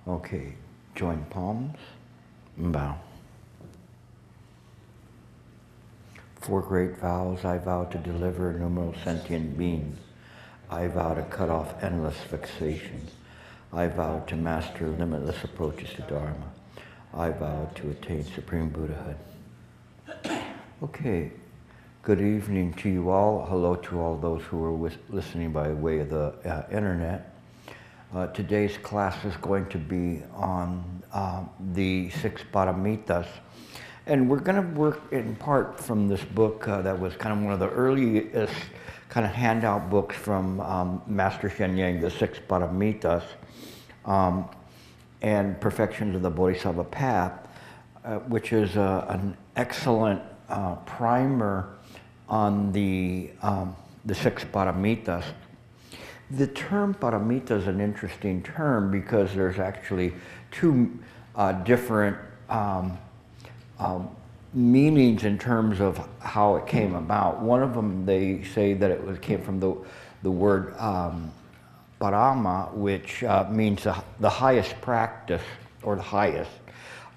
Okay, join palms and bow. 4 great vows I vow to deliver numerous sentient beings. I vow to cut off endless fixations. I vow to master limitless approaches to Dharma. I vow to attain supreme Buddhahood. Okay, good evening to you all. Hello to all those who are listening by way of the internet. Today's class is going to be on the 6 Paramitas. And we're going to work in part from this book that was kind of one of the earliest kind of handout books from Master Shen Yang, the 6 Paramitas, and Perfections of the Bodhisattva Path, which is an excellent primer on the 6 Paramitas. The term paramita is an interesting term because there's actually 2 different meanings in terms of how it came about. One of them, they say that it came from the word parama, which means the highest practice or the highest.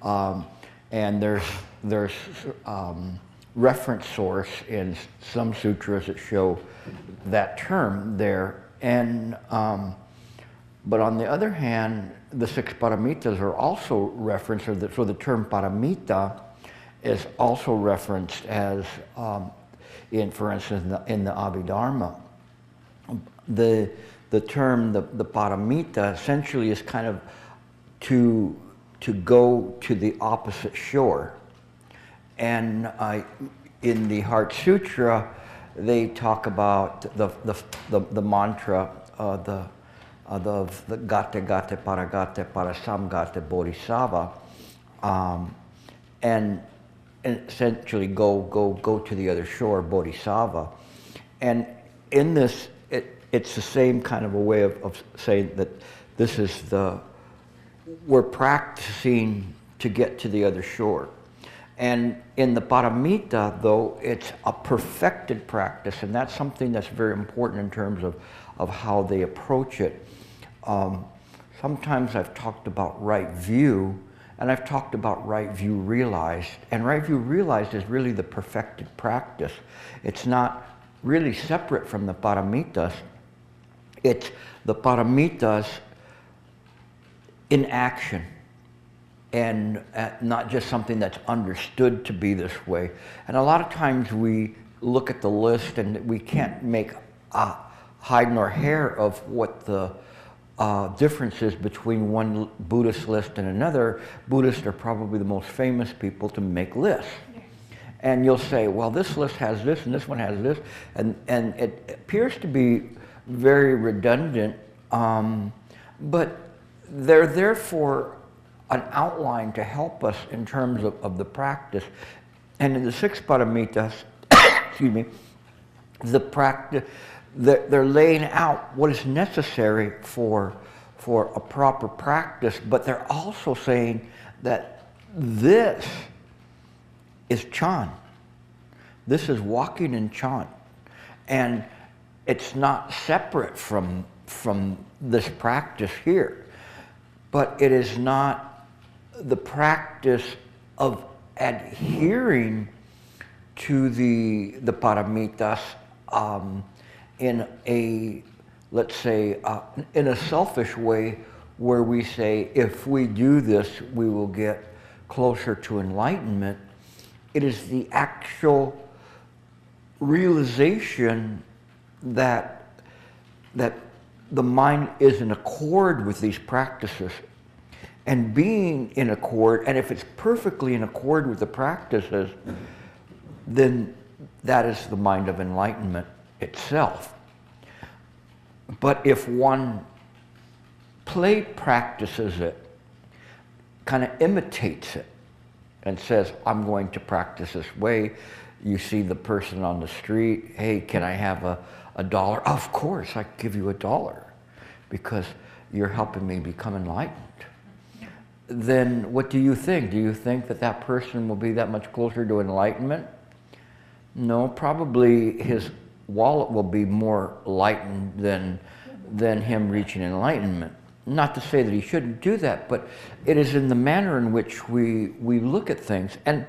And there's reference source in some sutras that show that term there. And but on the other hand, the 6 paramitas are also referenced, so the term paramita is also referenced as, for instance, in the Abhidharma. The term, the paramita, essentially is kind of to go to the opposite shore. And in the Heart Sutra, they talk about the mantra of the gate gate paragate parasamgate bodhisattva, and essentially go to the other shore, bodhisattva. And in this, it's the same kind of a way of saying that this is we're practicing to get to the other shore. And in the paramita, though, it's a perfected practice, and that's something that's very important in terms of how they approach it. Sometimes I've talked about right view, and I've talked about right view realized. And right view realized is really the perfected practice. It's not really separate from the paramitas. It's the paramitas in action, and not just something that's understood to be this way. And a lot of times we look at the list and we can't make hide nor hair of what the difference is between one Buddhist list and another. Buddhists are probably the most famous people to make lists. And you'll say, well, this list has this and this one has this, and it appears to be very redundant, but they're there for an outline to help us in terms of the practice. And in the 6 paramitas, excuse me, the practice, they're laying out what is necessary for a proper practice, but they're also saying that this is Chan. This is walking in Chan. And it's not separate from this practice here, but it is not the practice of adhering to the paramitas in a, let's say, in a selfish way, where we say, if we do this, we will get closer to enlightenment. It is the actual realization that the mind is in accord with these practices. And being in accord, and if it's perfectly in accord with the practices, then that is the mind of enlightenment itself. But if one practices it, kind of imitates it, and says, I'm going to practice this way. You see the person on the street, hey, can I have a dollar? Of course, I give you $1 because you're helping me become enlightened. Then what do you think? Do you think that that person will be that much closer to enlightenment? No, probably his wallet will be more lightened than him reaching enlightenment. not to say that he shouldn't do that, but it is in the manner in which we look at things. And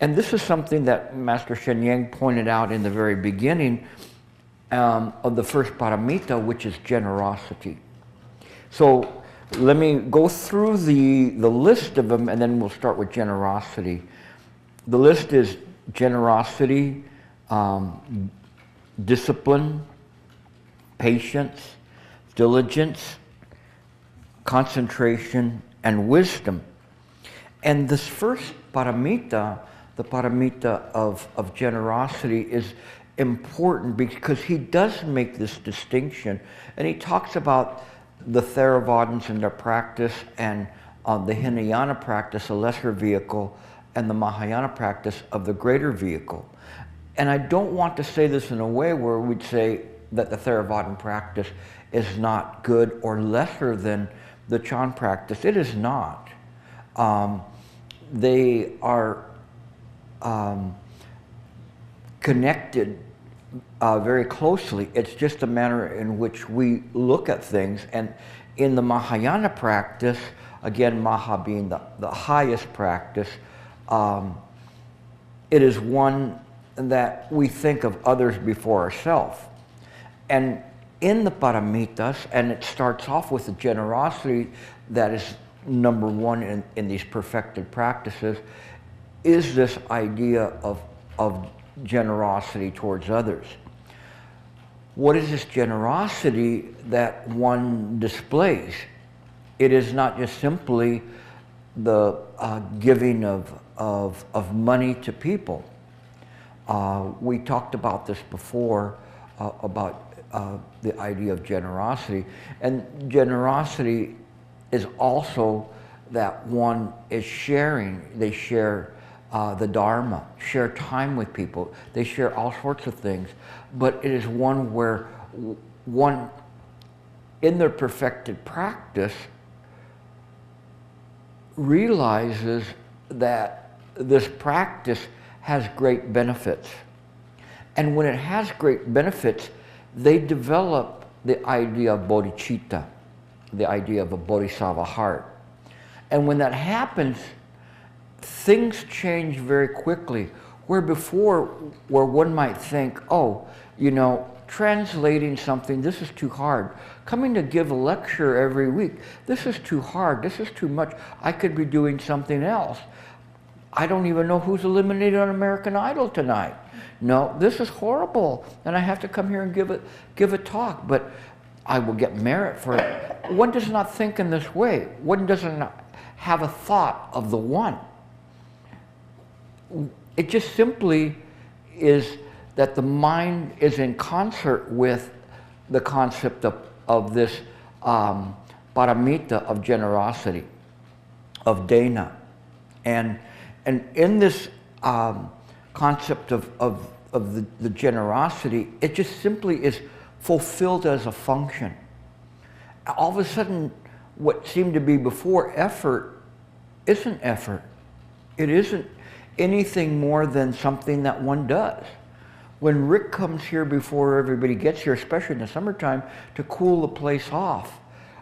this is something that Master Shen Yang pointed out in the very beginning of the first paramita, which is generosity. So let me go through the list of them, and then we'll start with generosity. The list is generosity, discipline, patience, diligence, concentration, and wisdom. And this first paramita, the paramita of generosity, is important because he does make this distinction, and he talks about the Theravadins and their practice, and the Hinayana practice, a lesser vehicle, and the Mahayana practice of the greater vehicle. And I don't want to say this in a way where we'd say that the Theravadin practice is not good or lesser than the Chan practice. It is not. They are connected very closely. It's just a manner in which we look at things. And in the Mahayana practice, again, Maha being the highest practice, it is one that we think of others before ourselves. And in the Paramitas, and it starts off with the generosity that is number one in these perfected practices, is this idea of generosity towards others. What is this generosity that one displays? It is not just simply the giving of money to people. We talked about this before, about the idea of generosity. And generosity is also that one is sharing. They share the Dharma, share time with people. They share all sorts of things. But it is one where one, in their perfected practice, realizes that this practice has great benefits. And when it has great benefits, they develop the idea of bodhicitta, the idea of a bodhisattva heart. And when that happens, things change very quickly. Where before, where one might think, oh, you know, translating something, this is too hard. Coming to give a lecture every week, this is too hard, this is too much. I could be doing something else. I don't even know who's eliminated on American Idol tonight. No, this is horrible, and I have to come here and give a talk, but I will get merit for it. One does not think in this way. One doesn't have a thought of the one. It just simply is that the mind is in concert with the concept of this paramita of generosity, of dana. And in this concept of the generosity, it just simply is fulfilled as a function. All of a sudden, what seemed to be before effort isn't effort. It isn't anything more than something that one does. When Rick comes here before everybody gets here, especially in the summertime, to cool the place off,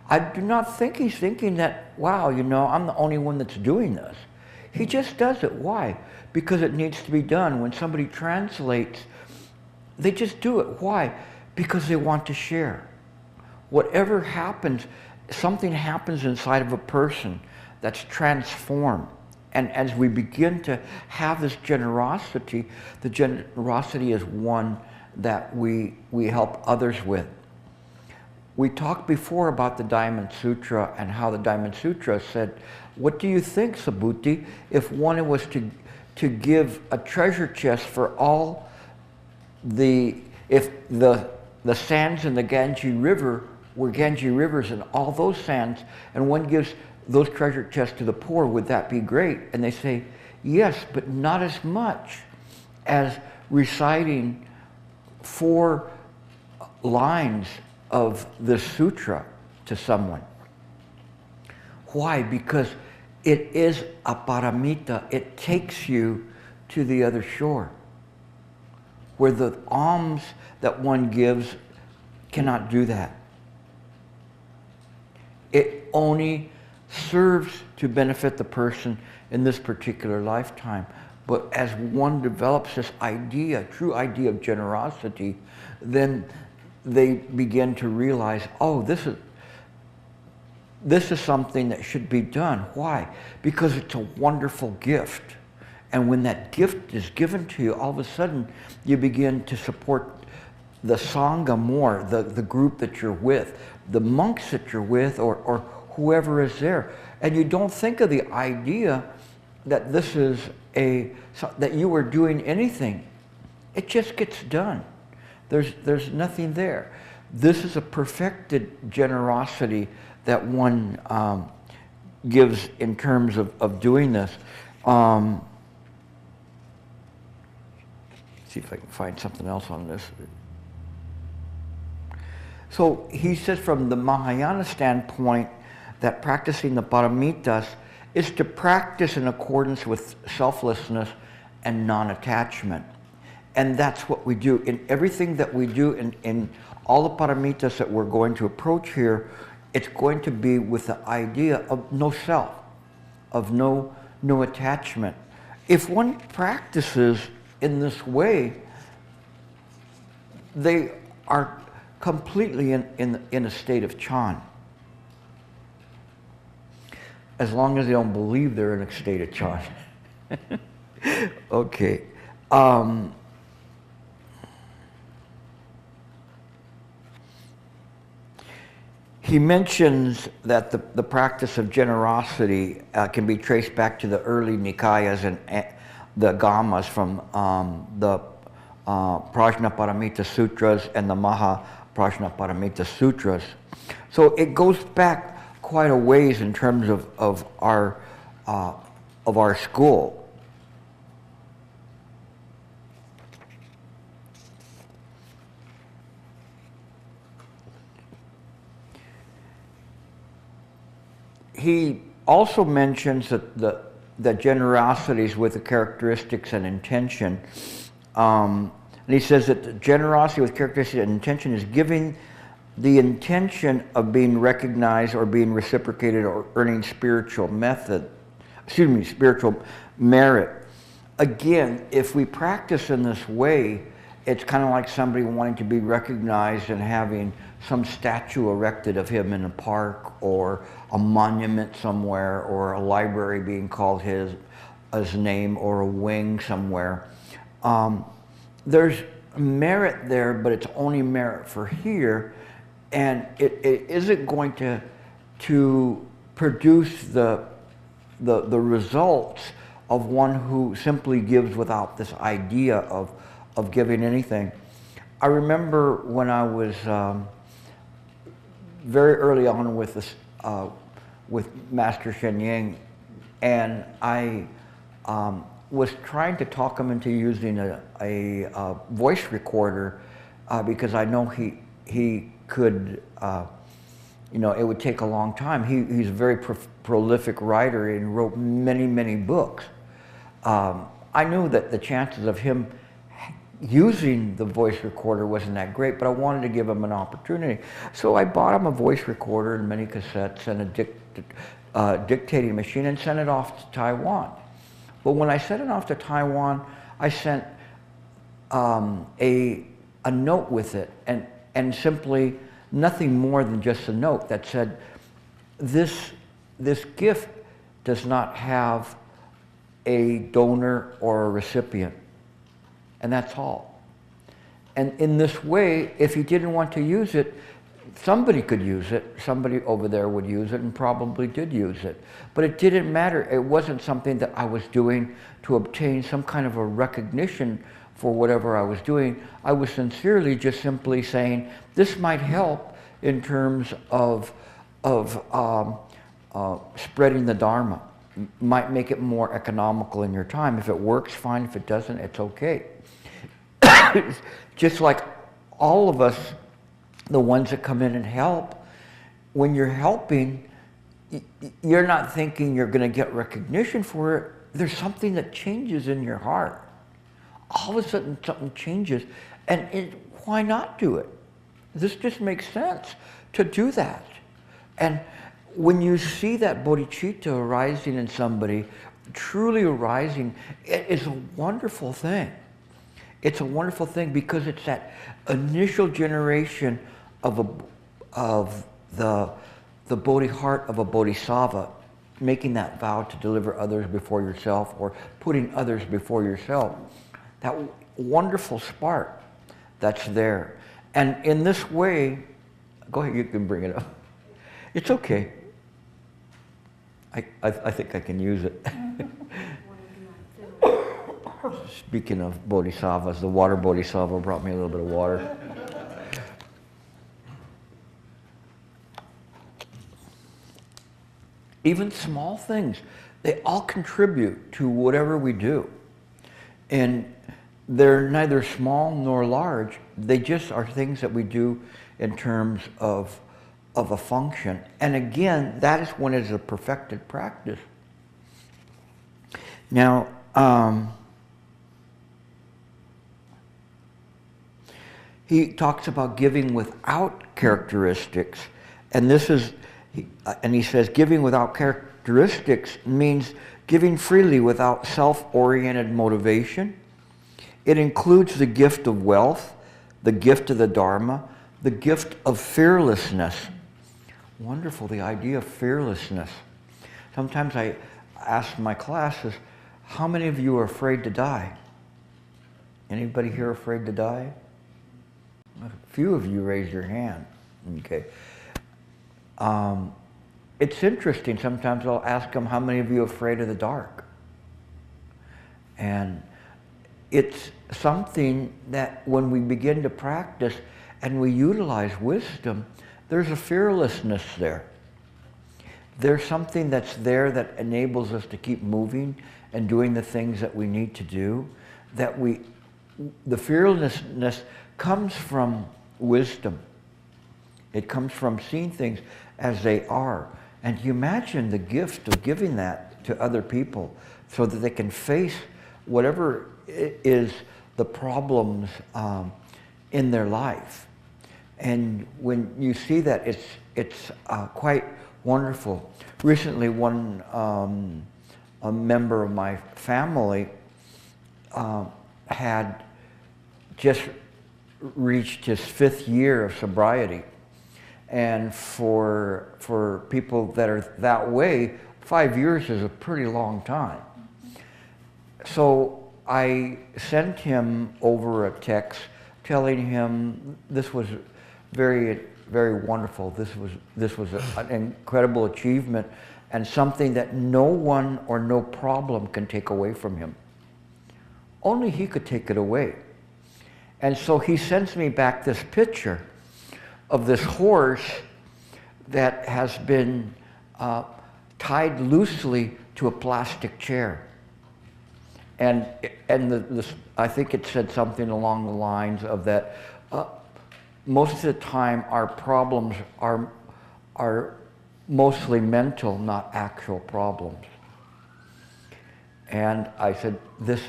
I do not think he's thinking that, wow, you know, I'm the only one that's doing this. He just does it. Why? Because it needs to be done. When somebody translates, they just do it. Why? Because they want to share. Whatever happens, something happens inside of a person that's transformed. And as we begin to have this generosity, the generosity is one that we help others with. We talked before about the Diamond Sutra and how the Diamond Sutra said, what do you think, Subhuti, if one was to give a treasure chest for all if the sands in the Ganges River were Ganges rivers and all those sands, and one gives those treasure chests to the poor, would that be great? And they say, yes, but not as much as reciting 4 lines of the sutra to someone. Why? Because it is a paramita. It takes you to the other shore, where the alms that one gives cannot do that. It only serves to benefit the person in this particular lifetime. But as one develops this idea, true idea of generosity, then they begin to realize, oh, this is something that should be done. Why? Because it's a wonderful gift. And when that gift is given to you, all of a sudden you begin to support the Sangha more, the group that you're with, the monks that you're with, or whoever is there. And you don't think of the idea that this is that you are doing anything. It just gets done. There's nothing there. This is a perfected generosity that one gives in terms of doing this. See if I can find something else on this. So he says from the Mahayana standpoint that practicing the Paramitas is to practice in accordance with selflessness and non-attachment. And that's what we do. In everything that we do, in all the Paramitas that we're going to approach here, it's going to be with the idea of no self, of no attachment. If one practices in this way, they are completely in a state of Chan. As long as they don't believe they're in a state of Chan. Okay. He mentions that the practice of generosity can be traced back to the early Nikayas and the Gamas from the Prajnaparamita Sutras and the Maha Prajnaparamita Sutras. So it goes back quite a ways in terms of our school. He also mentions that generosities with the characteristics and intention. And he says that the generosity with characteristics and intention is giving the intention of being recognized or being reciprocated or earning spiritual merit. Again, if we practice in this way, it's kind of like somebody wanting to be recognized and having some statue erected of him in a park or a monument somewhere or a library being called his name or a wing somewhere. There's merit there, but it's only merit for here, and it isn't going to produce the results of one who simply gives without this idea of giving anything. I remember when I was very early on with this, with Master Shen Yang, and I was trying to talk him into using a voice recorder because I know he could, it would take a long time. He's a very prolific writer and wrote many books. I knew that the chances of him using the voice recorder wasn't that great, but I wanted to give him an opportunity. So I bought him a voice recorder and many cassettes and a dictating machine and sent it off to Taiwan. But when I sent it off to Taiwan, I sent a note with it and simply nothing more than just a note that said, this gift does not have a donor or a recipient. And that's all. And in this way, if he didn't want to use it, somebody could use it. Somebody over there would use it and probably did use it. But it didn't matter. It wasn't something that I was doing to obtain some kind of a recognition for whatever I was doing. I was sincerely just simply saying, this might help in terms of spreading the Dharma. Might make it more economical in your time. If it works, fine. If it doesn't, it's okay. Just like all of us, the ones that come in and help, when you're helping, you're not thinking you're going to get recognition for it. There's something that changes in your heart. All of a sudden something changes, and why not do it? This just makes sense to do that. And when you see that bodhicitta arising in somebody, truly arising, it is a wonderful thing. It's a wonderful thing because it's that initial generation of the bodhi heart of a bodhisattva, making that vow to deliver others before yourself or putting others before yourself. That wonderful spark that's there. And in this way, go ahead, you can bring it up. It's okay. I think I can use it. Speaking of bodhisattvas, the water bodhisattva brought me a little bit of water. Even small things, they all contribute to whatever we do. And they're neither small nor large. They just are things that we do in terms of a function. And again, that is when it's a perfected practice. Now, he talks about giving without characteristics, and this is, and he says, giving without characteristics means giving freely without self-oriented motivation. It includes the gift of wealth, the gift of the Dharma, the gift of fearlessness. Wonderful, the idea of fearlessness. Sometimes I ask my classes, how many of you are afraid to die? Anybody here afraid to die? A few of you raised your hand. Okay. It's interesting, sometimes I'll ask them, how many of you are afraid of the dark? And it's something that when we begin to practice and we utilize wisdom, there's a fearlessness there. There's something that's there that enables us to keep moving and doing the things that we need to do. The fearlessness comes from wisdom. It comes from seeing things as they are. And you imagine the gift of giving that to other people so that they can face whatever is the problems in their life. And when you see that, it's quite wonderful. Recently, a member of my family had just reached his 5th year of sobriety. And for people that are that way, 5 years is a pretty long time. So I sent him over a text telling him this was very, very wonderful. This was an incredible achievement and something that no one or no problem can take away from him. Only he could take it away. And so he sends me back this picture of this horse that has been tied loosely to a plastic chair. And I think it said something along the lines of that most of the time our problems are mostly mental, not actual problems. And I said, this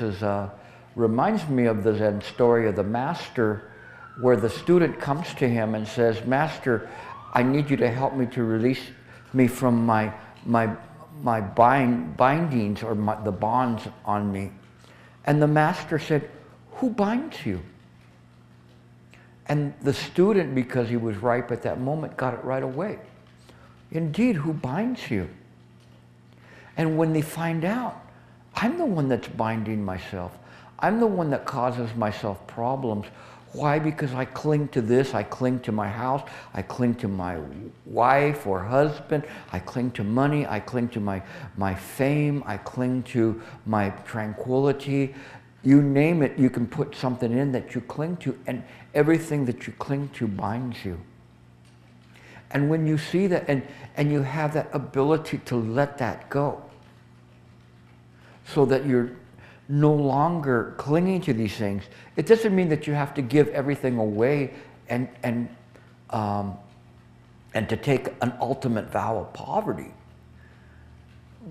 reminds me of the Zen story of the master, where the student comes to him and says, Master, I need you to help me to release me from my bindings or the bonds on me. And the master said, who binds you? And the student, because he was ripe at that moment, got it right away. Indeed, who binds you? And when they find out, I'm the one that's binding myself. I'm the one that causes myself problems. Why? Because I cling to this, I cling to my house, I cling to my wife or husband, I cling to money, I cling to my fame, I cling to my tranquility. You name it, you can put something in that you cling to, and everything that you cling to binds you. And when you see that, and you have that ability to let that go, so that you're no longer clinging to these things. It doesn't mean that you have to give everything away and to take an ultimate vow of poverty.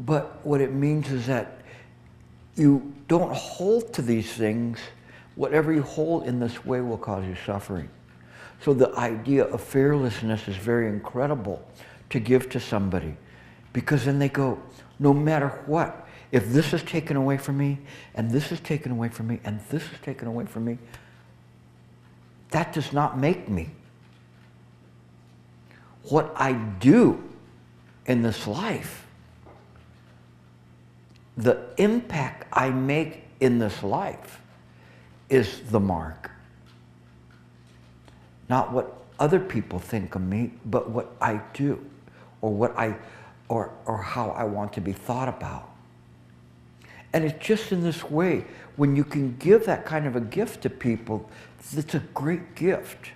But what it means is that you don't hold to these things. Whatever you hold in this way will cause you suffering. So the idea of fearlessness is very incredible, to give to somebody. Because then they go, no matter what, if this is taken away from me, and this is taken away from me, and this is taken away from me, that does not make me. What I do in this life, the impact I make in this life is the mark. Not what other people think of me, but what I do, or what or how I want to be thought about. And it's just in this way, when you can give that kind of a gift to people, it's a great gift.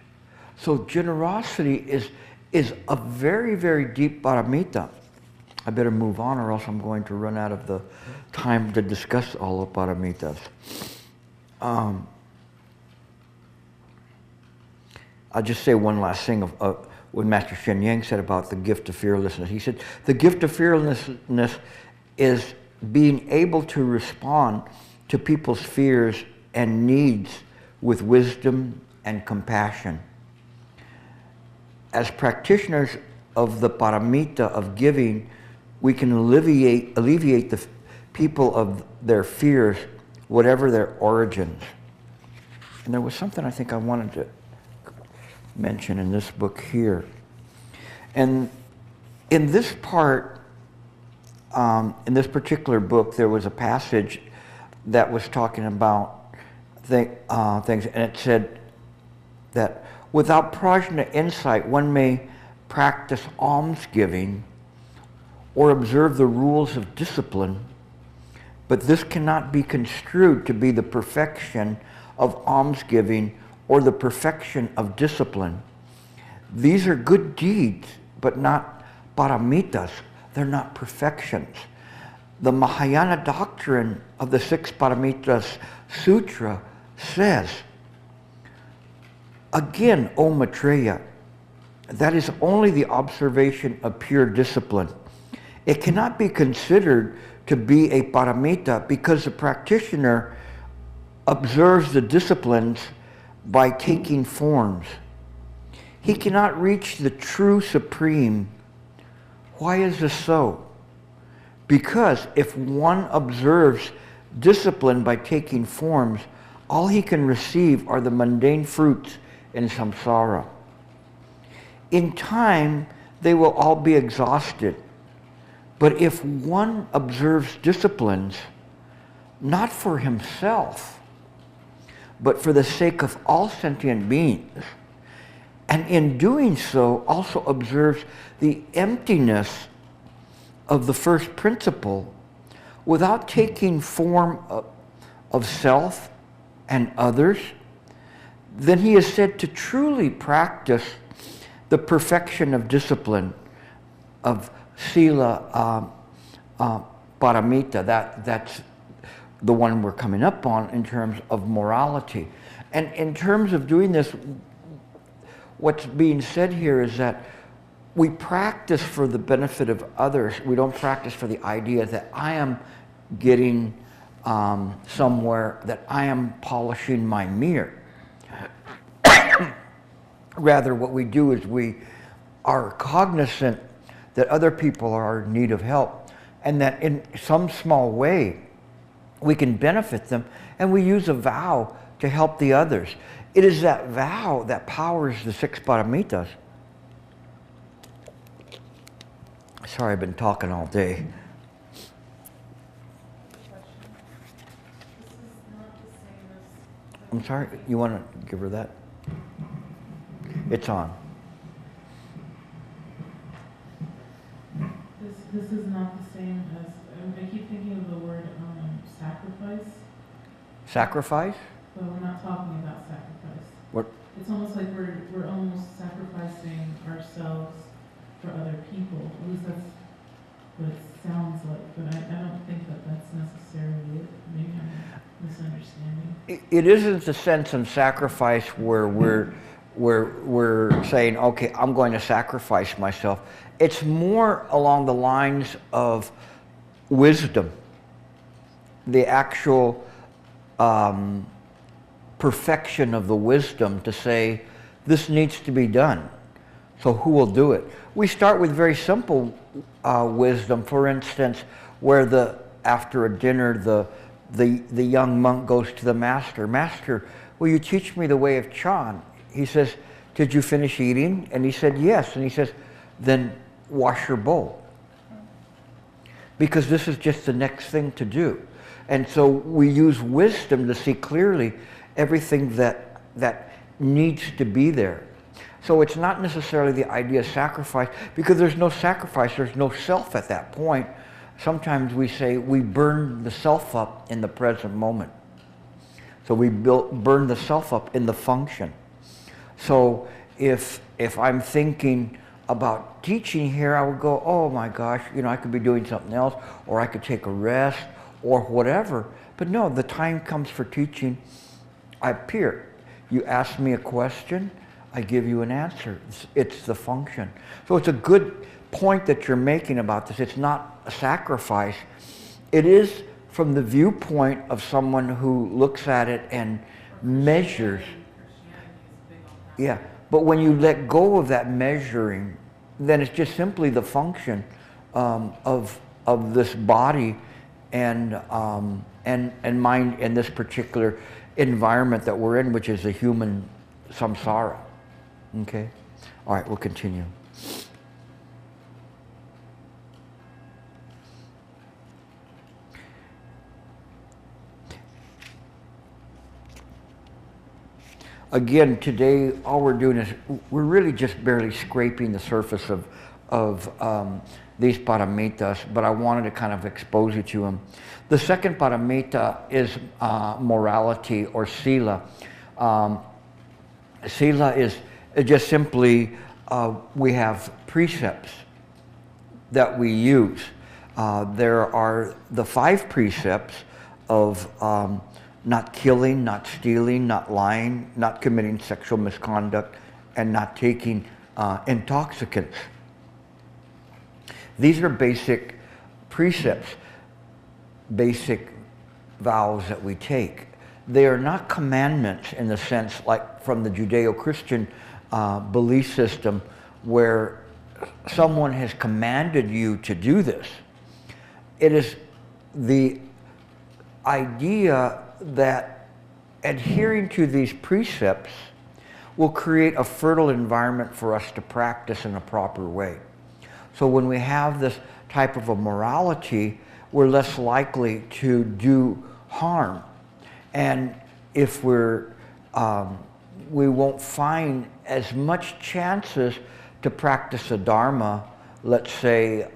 So generosity is a very, very deep paramita. I better move on or else I'm going to run out of the time to discuss all the paramitas. I'll just say one last thing of what Master Shen Yang said about the gift of fearlessness. He said, the gift of fearlessness is being able to respond to people's fears and needs with wisdom and compassion. As practitioners of the paramita of giving, we can alleviate the people of their fears, whatever their origins. And there was something I think I wanted to mention in this book here. And in this part, in this particular book, there was a passage that was talking about things, and it said that without prajna insight, one may practice almsgiving or observe the rules of discipline, but this cannot be construed to be the perfection of almsgiving or the perfection of discipline. These are good deeds, but not paramitas. They're not perfections. The Mahayana doctrine of the Six Paramitas Sutra says, again, O Maitreya, that is only the observation of pure discipline. It cannot be considered to be a paramita because the practitioner observes the disciplines by taking forms. He cannot reach the true supreme. Why is this so? Because if one observes discipline by taking forms, all he can receive are the mundane fruits in samsara. In time, they will all be exhausted. But if one observes disciplines, not for himself, but for the sake of all sentient beings, and in doing so also observes the emptiness of the first principle without taking form of self and others, then he is said to truly practice the perfection of discipline, of sila paramita. That's the one we're coming up on in terms of morality. And in terms of doing this, what's being said here is that we practice for the benefit of others. We don't practice for the idea that I am getting somewhere, that I am polishing my mirror. Rather, what we do is we are cognizant that other people are in need of help, and that in some small way we can benefit them, and we use a vow to help the others. It is that vow that powers the six paramitas. Sorry, I've been talking all day. I'm sorry, you want to give her that? It's on. This is not the same as, I keep thinking of the word sacrifice. Sacrifice? But we're not talking about sacrifice. What? It's almost like we're almost sacrificing ourselves for other people. At least that's what it sounds like. But I don't think that that's necessarily it. Maybe I'm misunderstanding. It isn't the sense of sacrifice where we're saying, okay, I'm going to sacrifice myself. It's more along the lines of wisdom, the actual perfection of the wisdom to say, this needs to be done. So who will do it? We start with very simple wisdom. For instance, where after a dinner, the young monk goes to the master. Master, will you teach me the way of Chan? He says, did you finish eating? And he said, yes. And he says, then wash your bowl. Because this is just the next thing to do. And so we use wisdom to see clearly everything that needs to be there. So it's not necessarily the idea of sacrifice, because there's no sacrifice, there's no self at that point. Sometimes we say we burn the self up in the present moment. So we burn the self up in the function. So if I'm thinking about teaching here, I would go, oh my gosh, I could be doing something else, or I could take a rest, or whatever. But no, the time comes for teaching. I appear. You ask me a question, I give you an answer. It's the function. So it's a good point that you're making about this. It's not a sacrifice. It is from the viewpoint of someone who looks at it and measures. Yeah, but when you let go of that measuring, then it's just simply the function of this body and mind in this particular environment that we're in, which is the human samsara. Okay? All right, we'll continue. Again, today, all we're doing is we're really just barely scraping the surface of these paramitas, but I wanted to kind of expose you to them. The second paramita is morality, or sila. Sila is just simply we have precepts that we use. There are the 5 precepts of not killing, not stealing, not lying, not committing sexual misconduct, and not taking intoxicants. These are basic precepts, basic vows that we take. They are not commandments in the sense like from the Judeo-Christian belief system where someone has commanded you to do this. It is the idea that adhering to these precepts will create a fertile environment for us to practice in a proper way. So when we have this type of a morality, we're less likely to do harm. And if we won't find as much chances to practice the Dharma, let's say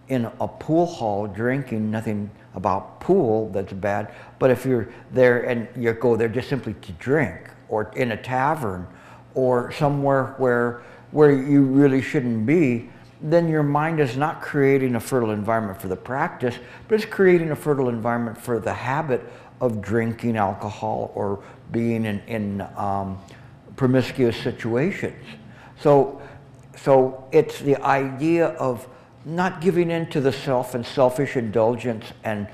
in a pool hall drinking, nothing about pool that's bad, but if you're there and you go there just simply to drink, or in a tavern, or somewhere where you really shouldn't be, then your mind is not creating a fertile environment for the practice, but it's creating a fertile environment for the habit of drinking alcohol or being in promiscuous situations. So it's the idea of not giving in to the self and selfish indulgence and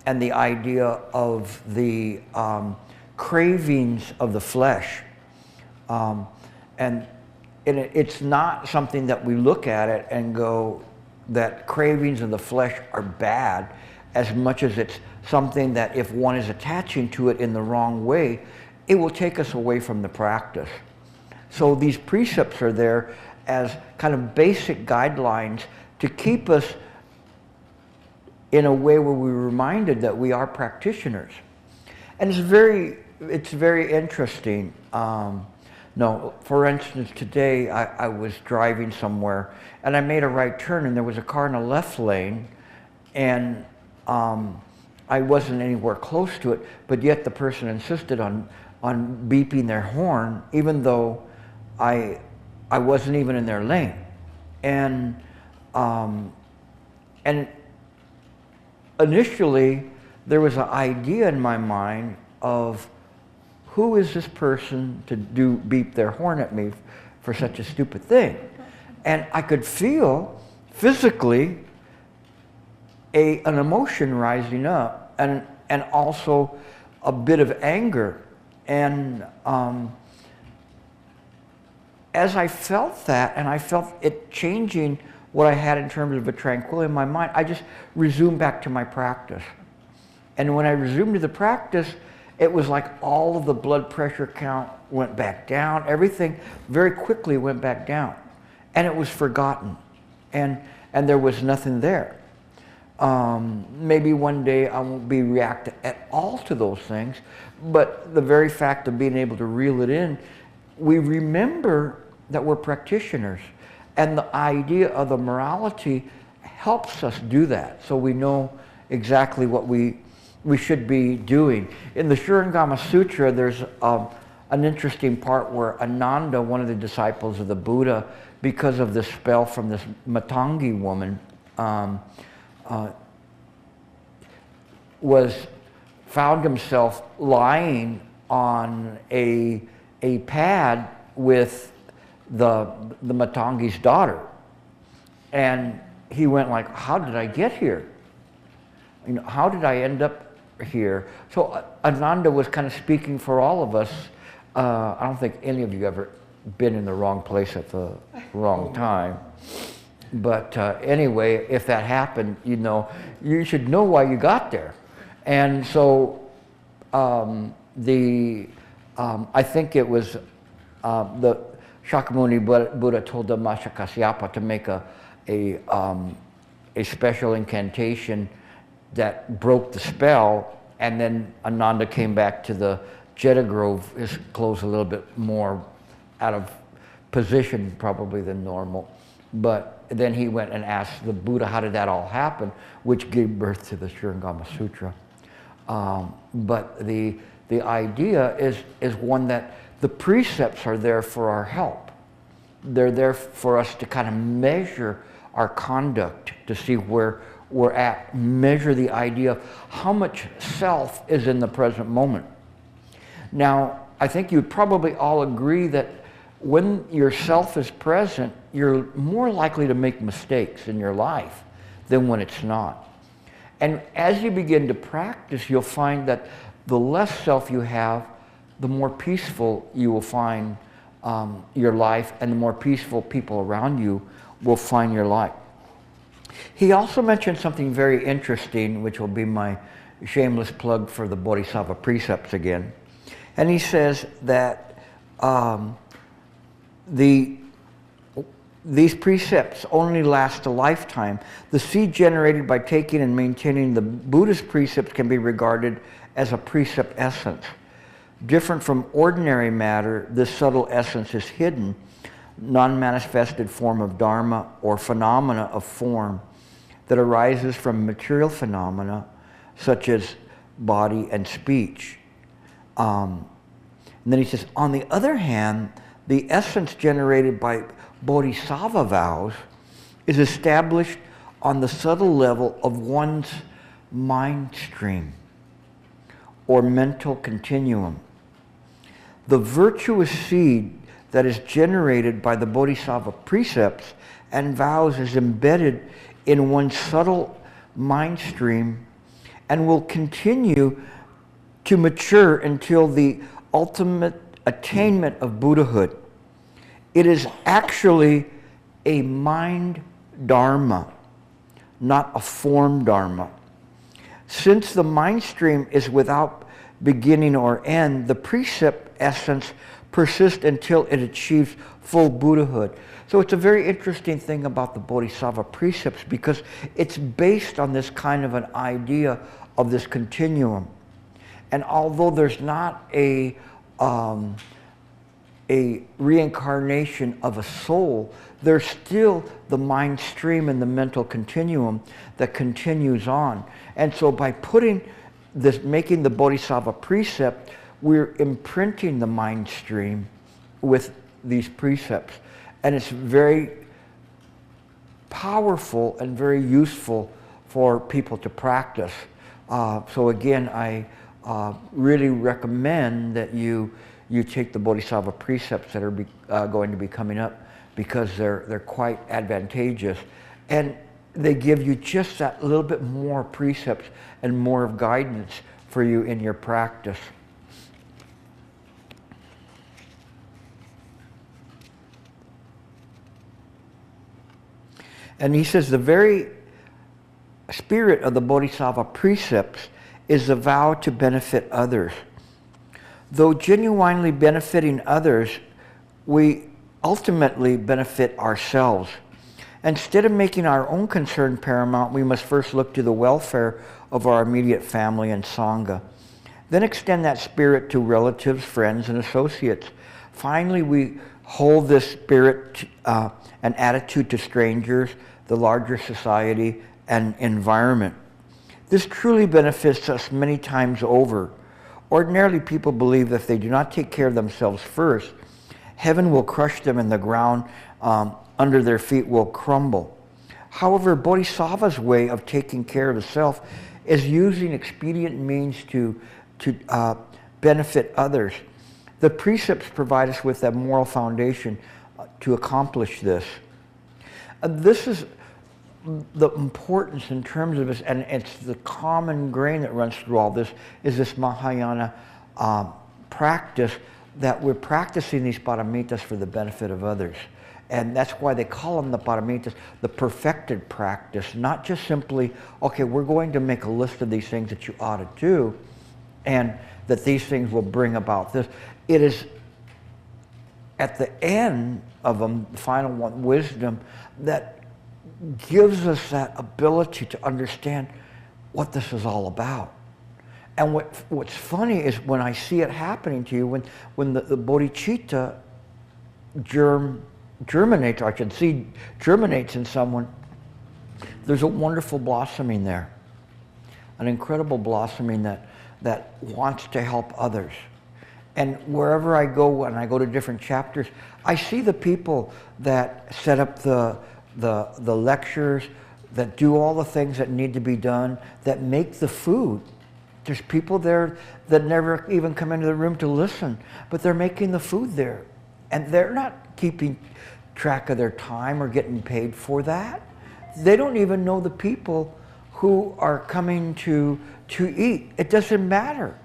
the idea of the cravings of the flesh. And it's not something that we look at it and go that cravings of the flesh are bad, as much as it's something that if one is attaching to it in the wrong way, it will take us away from the practice. So these precepts are there as kind of basic guidelines to keep us in a way where we're reminded that we are practitioners. And it's very interesting. No, for instance, today I was driving somewhere and I made a right turn and there was a car in a left lane, and I wasn't anywhere close to it, but yet the person insisted on beeping their horn even though I wasn't even in their lane. And initially there was an idea in my mind of, who is this person to beep their horn at me for such a stupid thing? And I could feel physically an emotion rising up, and also a bit of anger, and as I felt that, and I felt it changing what I had in terms of a tranquility in my mind, I just resumed back to my practice. And when I resumed to the practice, it was like all of the blood pressure count went back down. Everything very quickly went back down. And it was forgotten. And there was nothing there. Maybe one day I won't be reacting at all to those things, but the very fact of being able to reel it in, we remember that we're practitioners, and the idea of the morality helps us do that, so we know exactly what we should be doing. In the Shurangama Sutra, there's an interesting part where Ananda, one of the disciples of the Buddha, because of the spell from this Matangi woman, found himself lying on a pad with the Matangi's daughter, and he went like, "How did I get here? You know, how did I end up here?" So Ananda was kind of speaking for all of us. I don't think any of you ever been in the wrong place at the wrong time. But anyway, if that happened, you know, you should know why you got there. And so I think it was the Shakyamuni Buddha told the Masha Kasyapa to make a special incantation that broke the spell, and then Ananda came back to the Jeta Grove, his clothes a little bit more out of position probably than normal. But then he went and asked the Buddha, how did that all happen, which gave birth to the Shurangama Sutra. But the idea is one that the precepts are there for our help. They're there for us to kind of measure our conduct, to see where we're at, measure the idea of how much self is in the present moment. Now, I think you'd probably all agree that when your self is present, you're more likely to make mistakes in your life than when it's not. And as you begin to practice, you'll find that the less self you have, the more peaceful you will find your life, and the more peaceful people around you will find your life. He also mentioned something very interesting, which will be my shameless plug for the Bodhisattva precepts again. And he says that these precepts only last a lifetime. The seed generated by taking and maintaining the Buddhist precepts can be regarded as a precept essence. Different from ordinary matter, this subtle essence is hidden, non-manifested form of Dharma or phenomena of form that arises from material phenomena such as body and speech. And then he says, on the other hand, the essence generated by bodhisattva vows is established on the subtle level of one's mind stream or mental continuum. The virtuous seed that is generated by the bodhisattva precepts and vows is embedded in one's subtle mind stream and will continue to mature until the ultimate attainment of Buddhahood. It is actually a mind dharma, not a form dharma. Since the mind stream is without beginning or end, the precept essence persists until it achieves full Buddhahood. So it's a very interesting thing about the Bodhisattva precepts, because it's based on this kind of an idea of this continuum. And although there's not a reincarnation of a soul, there's still the mind stream and the mental continuum that continues on. And so by putting this, making the Bodhisattva precept, we're imprinting the mind stream with these precepts. And it's very powerful and very useful for people to practice. So again, I really recommend that you take the Bodhisattva precepts that are going to be coming up, because they're quite advantageous. And they give you just that little bit more precepts and more of guidance for you in your practice. And he says the very spirit of the Bodhisattva precepts is the vow to benefit others. Though genuinely benefiting others, we ultimately benefit ourselves. Instead of making our own concern paramount, we must first look to the welfare of our immediate family and Sangha. Then extend that spirit to relatives, friends, and associates. Finally, we hold this spirit and attitude to strangers, the larger society, and environment. This truly benefits us many times over. Ordinarily, people believe that if they do not take care of themselves first, heaven will crush them and the ground under their feet will crumble. However, Bodhisattva's way of taking care of the self is using expedient means to benefit others. The precepts provide us with a moral foundation to accomplish this. This is the importance in terms of this, and it's the common grain that runs through all this, is this Mahayana practice that we're practicing these paramitas for the benefit of others. And that's why they call them the paramitas, the perfected practice, not just simply, okay, we're going to make a list of these things that you ought to do, and that these things will bring about this. It is at the end of them, the final one, wisdom, that gives us that ability to understand what this is all about. And what's funny is when I see it happening to you, when the bodhicitta germinates, or I can see germinates in someone, there's a wonderful blossoming there, an incredible blossoming that wants to help others. And wherever I go, when I go to different chapters, I see the people that set up the lectures, that do all the things that need to be done, that make the food. There's people there that never even come into the room to listen, but they're making the food there. And they're not keeping track of their time or getting paid for that. They don't even know the people who are coming to eat. It doesn't matter.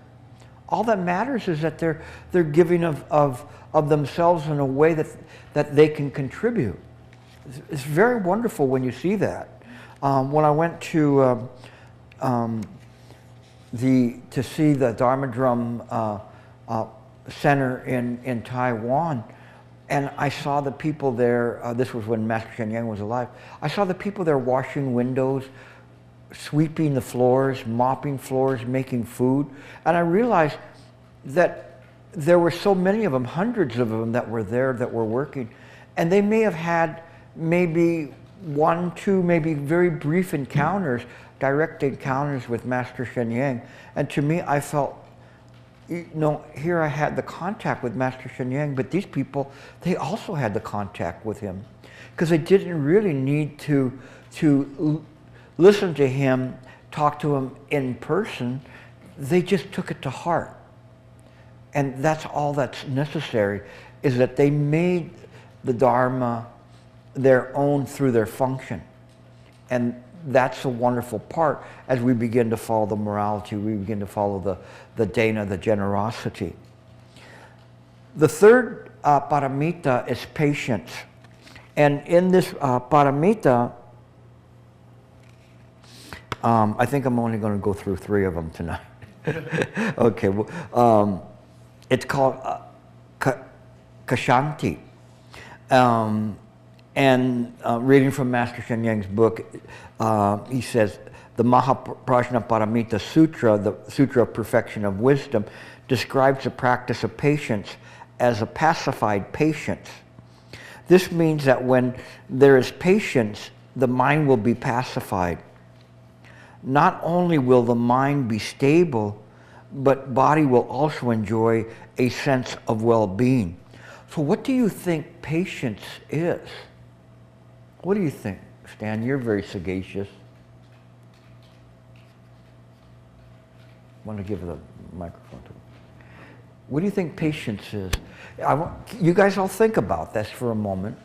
All that matters is that they're giving of themselves in a way that they can contribute. It's very wonderful when you see that. When I went to see the Dharma Drum Center in Taiwan, and I saw the people there, this was when Master Shen Yang was alive, I saw the people there washing windows, sweeping the floors, mopping floors, making food, and I realized that there were so many of them, hundreds of them that were there that were working, and they may have had maybe one, two, maybe very brief encounters, direct encounters with Master Shen Yang. And to me, I felt, here I had the contact with Master Shen Yang, but these people, they also had the contact with him. Because they didn't really need to listen to him, talk to him in person. They just took it to heart. And that's all that's necessary, is that they made the Dharma their own through their function. And that's a wonderful part as we begin to follow the morality, we begin to follow the dana, the generosity. The third paramita is patience. And in this paramita, I think I'm only going to go through 3 of them tonight. Okay, well, it's called Kashanti. And reading from Master Shen Yang's book, he says, the Mahaprajna Paramita Sutra, the Sutra of Perfection of Wisdom, describes the practice of patience as a pacified patience. This means that when there is patience, the mind will be pacified. Not only will the mind be stable, but body will also enjoy a sense of well-being. So what do you think patience is? What do you think, Stan? You're very sagacious. I want to give the microphone to him. What do you think patience is? You guys all think about this for a moment.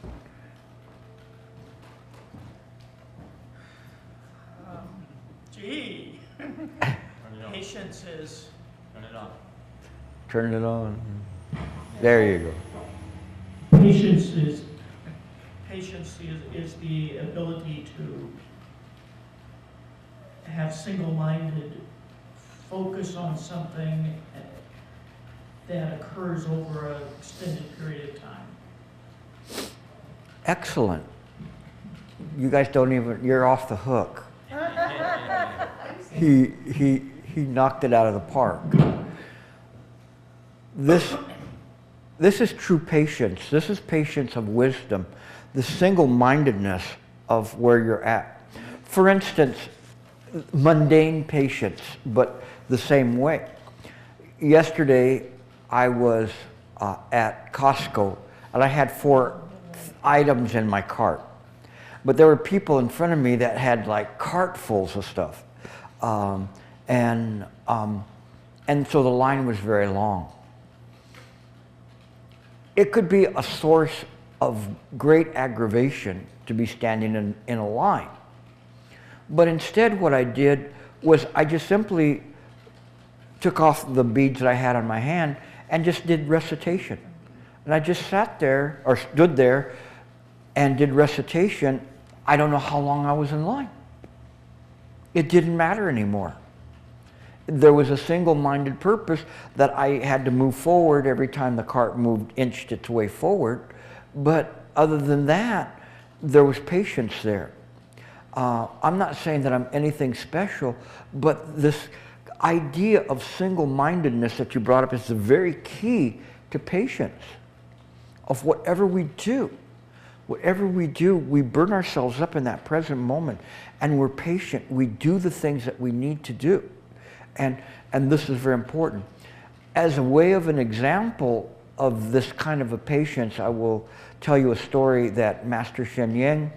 Patience is... Turn it on. Turn it on. There you go. Patience patience is the ability to have single-minded focus on something that occurs over an extended period of time. Excellent. You guys don't even, you're off the hook. He knocked it out of the park. This is true patience. This is patience of wisdom. The single-mindedness of where you're at. For instance, mundane patience, but the same way. Yesterday, I was at Costco, and I had 4 items in my cart. But there were people in front of me that had like cartfuls of stuff. And so the line was very long. It could be a source of great aggravation to be standing in a line. But instead what I did was I just simply took off the beads that I had on my hand and just did recitation. And I just sat there, or stood there, and did recitation. I don't know how long I was in line. It didn't matter anymore. There was a single-minded purpose that I had to move forward every time the cart inched its way forward. But other than that, there was patience there. I'm not saying that I'm anything special, but this idea of single-mindedness that you brought up is the very key to patience. Of whatever we do. Whatever we do, we burn ourselves up in that present moment, and we're patient. We do the things that we need to do. And this is very important. As a way of an example of this kind of a patience, I will tell you a story that Master Shen Yang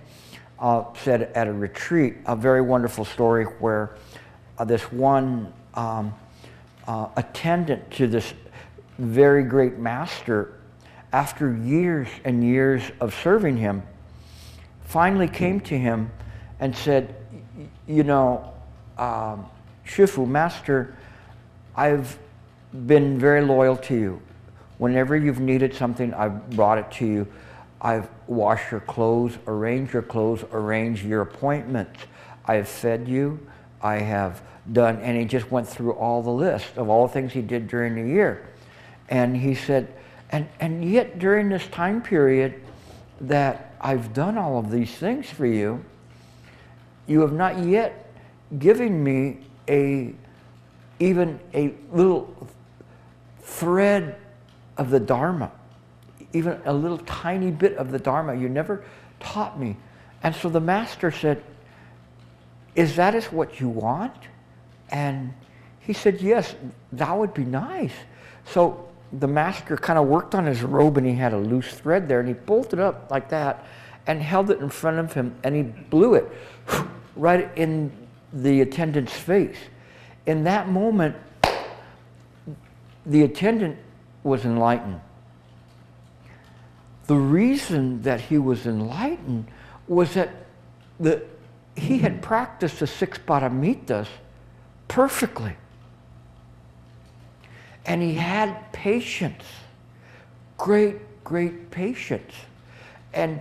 said at a retreat, a very wonderful story where this one attendant to this very great master, after years and years of serving him, finally came to him and said, you know, Shifu, Master, I've been very loyal to you. Whenever you've needed something, I've brought it to you. I've washed your clothes, arranged your appointments. I have fed you. I have done, and he just went through all the list of all the things he did during the year. And he said, and yet during this time period that I've done all of these things for you, you have not yet given me even a little thread of the Dharma, even a little tiny bit of the Dharma. You never taught me. And so the master said, is that what you want? And he said, yes, that would be nice. So the master kind of worked on his robe, and he had a loose thread there, and he pulled it up like that and held it in front of him, and he blew it right in the attendant's face. In that moment, the attendant was enlightened. The reason that he was enlightened was that he had practiced the 6 Paramitas perfectly. And he had patience, great patience. And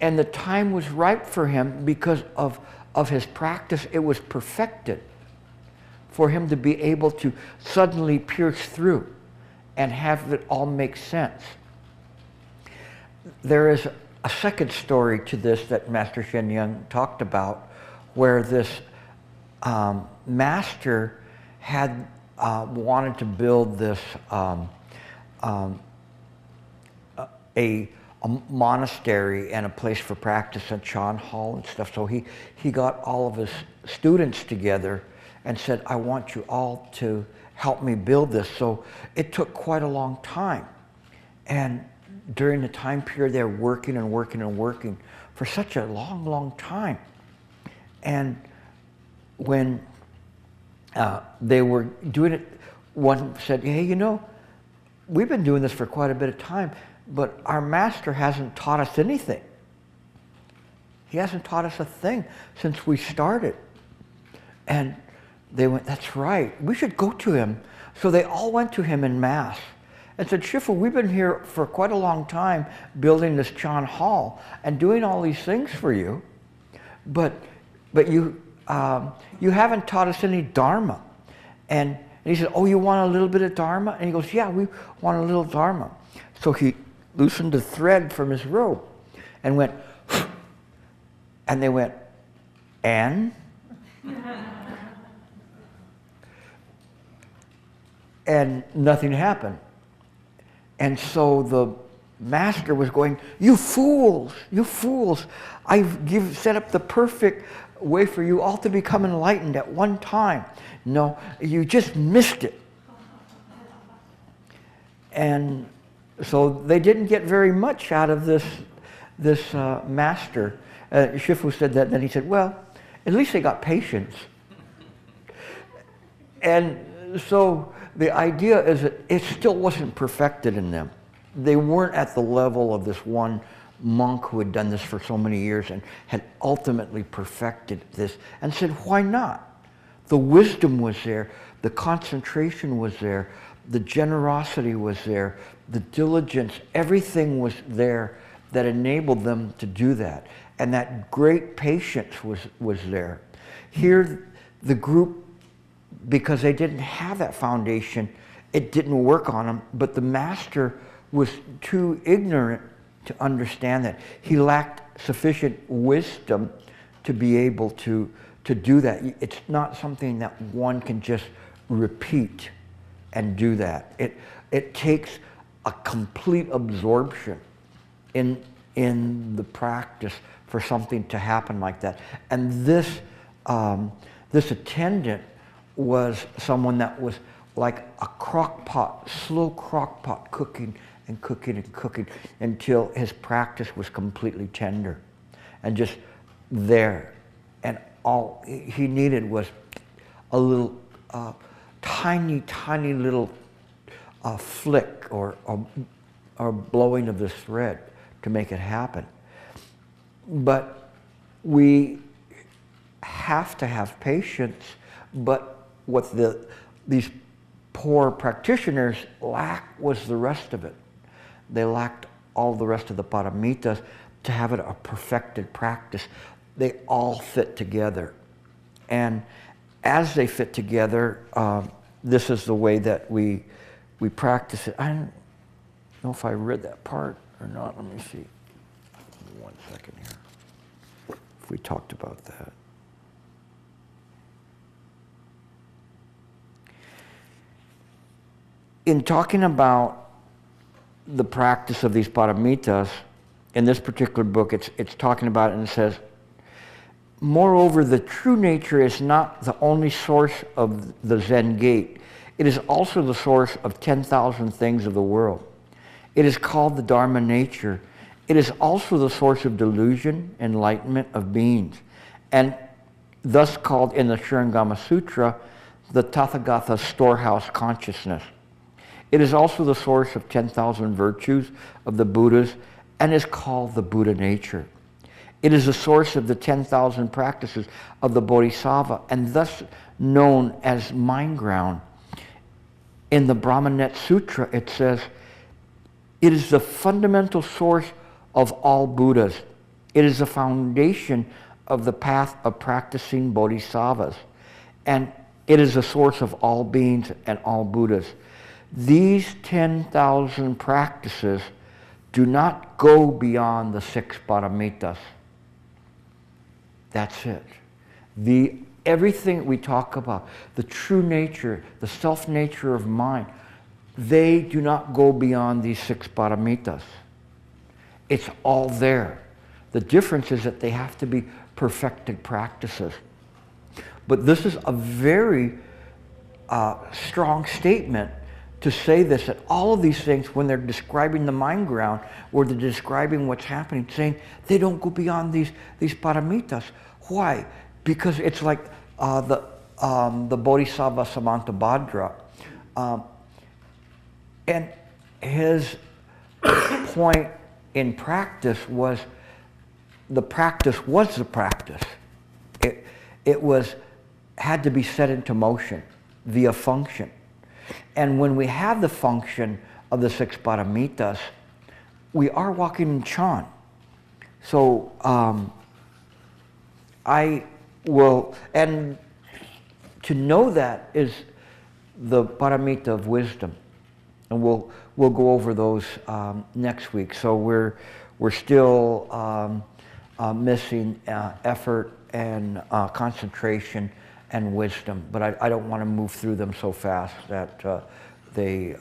the time was ripe for him because of his practice. It was perfected for him to be able to suddenly pierce through and have it all make sense. There is a second story to this that Master Shen Yang talked about, where this master had wanted to build this a monastery and a place for practice and Chan Hall and stuff. So he got all of his students together and said, I want you all to help me build this. So it took quite a long time. And during the time period, they were working and working and working for such a long time. And when they were doing it, one said, hey, you know, we've been doing this for quite a bit of time, but our master hasn't taught us anything. He hasn't taught us a thing since we started. And they went, that's right, we should go to him. So they all went to him in mass. and said, Shifu, we've been here for quite a long time building this Chan Hall and doing all these things for you, but you haven't taught us any Dharma. And he said, oh, you want a little bit of Dharma? And he goes, yeah, we want a little Dharma. So he loosened the thread from his robe and went, and they went, and? And nothing happened. And so the master was going, you fools, I've set up the perfect way for you all to become enlightened at one time. No, you just missed it. And so they didn't get very much out of this master. Shifu said that, then he said, well, at least they got patience. And so the idea is that it still wasn't perfected in them. They weren't at the level of this one monk who had done this for so many years and had ultimately perfected this and said, why not? The wisdom was there, the concentration was there, the generosity was there, the diligence, everything was there that enabled them to do that. And that great patience was there. Here, the group, because they didn't have that foundation, it didn't work on them, but the master was too ignorant to understand that. He lacked sufficient wisdom to be able to do that. It's not something that one can just repeat and do that. It takes a complete absorption in the practice for something to happen like that. And this attendant was someone that was like a crock pot, slow crock pot, cooking and cooking and cooking until his practice was completely tender and just there. And all he needed was a little tiny little flick or blowing of the thread to make it happen. But we have to have patience, but what these poor practitioners lacked was the rest of it. They lacked all the rest of the paramitas to have it a perfected practice. They all fit together. And as they fit together, this is the way that we practice it. I don't know if I read that part or not. Let me see. 1 second here. If we talked about that. In talking about the practice of these paramitas, in this particular book, it's talking about it and it says, moreover, the true nature is not the only source of the Zen gate. It is also the source of 10,000 things of the world. It is called the Dharma nature. It is also the source of delusion, enlightenment of beings, and thus called in the Shurangama Sutra, the Tathagata storehouse consciousness. It is also the source of 10,000 virtues of the Buddhas and is called the Buddha nature. It is the source of the 10,000 practices of the Bodhisattva and thus known as mind ground. In the Brahmanet Sutra, it says, it is the fundamental source of all Buddhas. It is the foundation of the path of practicing Bodhisattvas. And it is the source of all beings and all Buddhas. These 10,000 practices do not go beyond the 6 paramitas. That's it. Everything we talk about, the true nature, the self-nature of mind, they do not go beyond these 6 paramitas. It's all there. The difference is that they have to be perfected practices. But this is a very strong statement to say this, that all of these things, when they're describing the mind ground, or they're describing what's happening, saying they don't go beyond these paramitas. Why? Because it's like the Bodhisattva Samantabhadra. And his point in practice was, the practice was the practice. It had to be set into motion via function. And when we have the function of the 6 Paramitas, we are walking in Chan. So I will, and to know that is the Paramita of wisdom. And we'll go over those next week. So we're still missing effort and concentration and wisdom, but I don't want to move through them so fast that they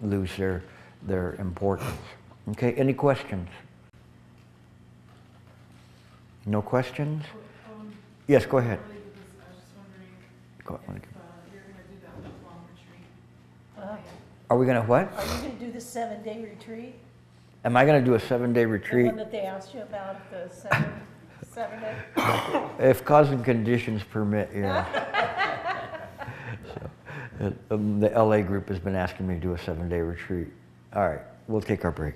lose their importance. Okay, any questions? No questions? Yes, go ahead. I was just wondering Go on. if you're going to do that week-long retreat. Are we going to what? Are you going to do the 7-day retreat? Am I going to do a 7-day The retreat? one that they asked you about, the 7-day? If cause and conditions permit, yeah. So, the LA group has been asking me to do a 7-day retreat. All right, we'll take our break.